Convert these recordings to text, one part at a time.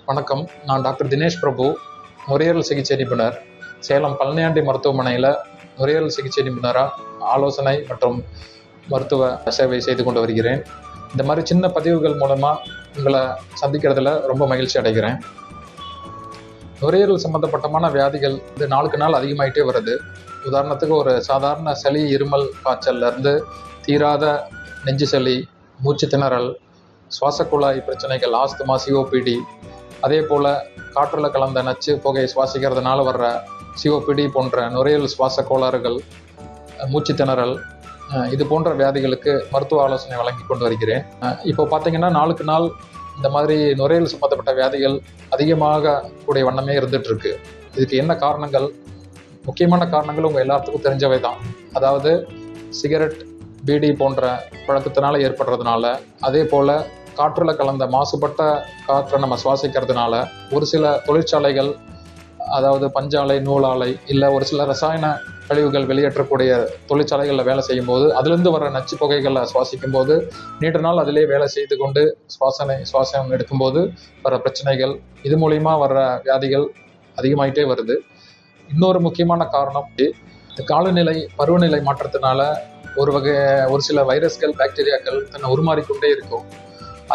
வணக்கம். நான் டாக்டர் தினேஷ் பிரபு, நுரையீரல் சிகிச்சை நிபுணர், சேலம் பழனியாண்டி மருத்துவமனையில் நுரையீரல் சிகிச்சை நிபுணராக ஆலோசனை மற்றும் மருத்துவ சேவை செய்து கொண்டு வருகிறேன். இந்த மாதிரி சின்ன பதிவுகள் மூலமாக உங்களை சந்திக்கிறதுல ரொம்ப மகிழ்ச்சி அடைகிறேன். நுரையீரல் சம்பந்தப்பட்டமான வியாதிகள் இது நாளுக்கு நாள் அதிகமாகிட்டே வருது. உதாரணத்துக்கு ஒரு சாதாரண சளி, இருமல், காய்ச்சல்லேருந்து தீராத நெஞ்சு சளி, மூச்சு திணறல், சுவாசக்குழாய் பிரச்சனைகள், ஆஸ்துமா, சிஓபிடி, அதே போல் காற்றில் கலந்த நச்சு புகையை சுவாசிக்கிறதுனால வர்ற சிஓபிடி போன்ற நுரையீரல் சுவாச கோளாறுகள், மூச்சு திணறல், இது போன்ற வியாதிகளுக்கு மருத்துவ ஆலோசனை வழங்கி கொண்டு வருகிறேன். இப்போ பார்த்தீங்கன்னா நாளுக்கு நாள் இந்த மாதிரி நுரையீரல் சம்பந்தப்பட்ட வியாதிகள் அதிகமாக கூடிய வண்ணமே இருந்துட்டு இருக்கு. இதுக்கு என்ன காரணங்கள்? முக்கியமான காரணங்கள் உங்கள் எல்லாத்துக்கும் தெரிஞ்சவை தான். அதாவது சிகரெட், பீடி போன்ற பழக்கத்தினால ஏற்படுறதுனால, அதே போல் காற்றில் கலந்த மாசுபட்ட காற்றை நம்ம சுவாசிக்கிறதுனால, ஒரு சில தொழிற்சாலைகள், அதாவது பஞ்சாலை, நூலாலை, இல்லை ஒரு சில ரசாயன கழிவுகள் வெளியேற்றக்கூடிய தொழிற்சாலைகளில் வேலை செய்யும்போது அதுலேருந்து வர நச்சு புகைகளை சுவாசிக்கும் போது நீண்ட நாள் அதிலே வேலை செய்து கொண்டு சுவாசம் எடுக்கும்போது வர பிரச்சனைகள், இது மூலிமா வர்ற வியாதிகள் அதிகமாயிட்டே வருது. இன்னொரு முக்கியமான காரணம் இந்த காலநிலை, பருவநிலை மாற்றத்தினால ஒரு சில வைரஸ்கள், பாக்டீரியாக்கள் தன்னை உருமாறிக்கொண்டே இருக்கும்.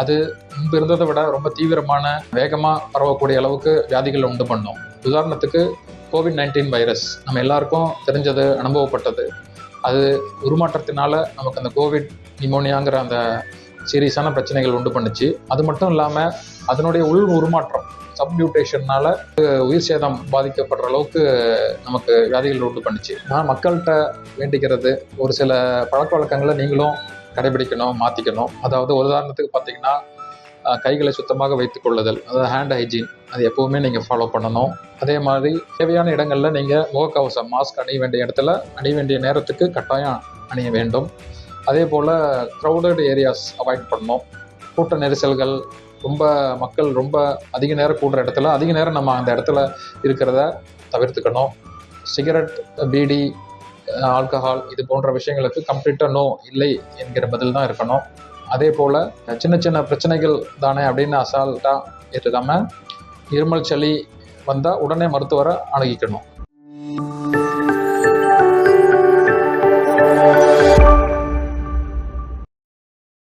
அது முன்பு இருந்ததை விட ரொம்ப தீவிரமான, வேகமாக பரவக்கூடிய அளவுக்கு வியாதிகள் உண்டு பண்ணும். உதாரணத்துக்கு COVID-19 வைரஸ் நம்ம எல்லாருக்கும் தெரிஞ்சது, அனுபவப்பட்டது. அது உருமாற்றத்தினால நமக்கு அந்த கோவிட் நிமோனியாங்கிற அந்த சீரியஸான பிரச்சனைகள் உண்டு பண்ணுச்சு. அது மட்டும் இல்லாமல் அதனுடைய உள் உருமாற்றம், சப்மியூட்டேஷன்னால உயிர் சேதம் பாதிக்கப்படுற அளவுக்கு நமக்கு வியாதிகள் உண்டு பண்ணுச்சு. நான் மக்கள்கிட்ட வேண்டிக்கிறது, ஒரு சில பழக்க வழக்கங்களை நீங்களும் கடைபிடிக்கணும், மாற்றிக்கணும். அதாவது ஒரு உதாரணத்துக்கு பார்த்தீங்கன்னா, கைகளை சுத்தமாக வைத்துக் கொள்ளுதல், அதாவது ஹேண்ட் ஹைஜீன், அது எப்போவுமே நீங்கள் ஃபாலோ பண்ணணும். அதே மாதிரி தேவையான இடங்களில் நீங்கள் முகக்கவசம், மாஸ்க் அணிய வேண்டிய இடத்துல அணிய வேண்டிய நேரத்துக்கு கட்டாயம் அணிய வேண்டும். அதே போல் க்ரௌடட் ஏரியாஸ் அவாய்ட் பண்ணணும். கூட்ட நெரிசல்கள், மக்கள் ரொம்ப அதிக நேரம் கூடுற இடத்துல அதிக நேரம் நம்ம அந்த இடத்துல இருக்கிறத தவிர்த்துக்கணும். சிகரெட், பீடி, ஆல்கஹால், இது போன்ற விஷயங்களுக்கு கம்ப்ளீட்டாக நோ, இல்லை என்கிற பதில் தான் இருக்கணும். அதே போல் சின்ன சின்ன பிரச்சனைகள் தானே அப்படின்னு அசால்ட்டாக ஏற்றுக்காமல், இருமல், சளி வந்தால் உடனே மருத்துவரை அணுகிக்கணும்.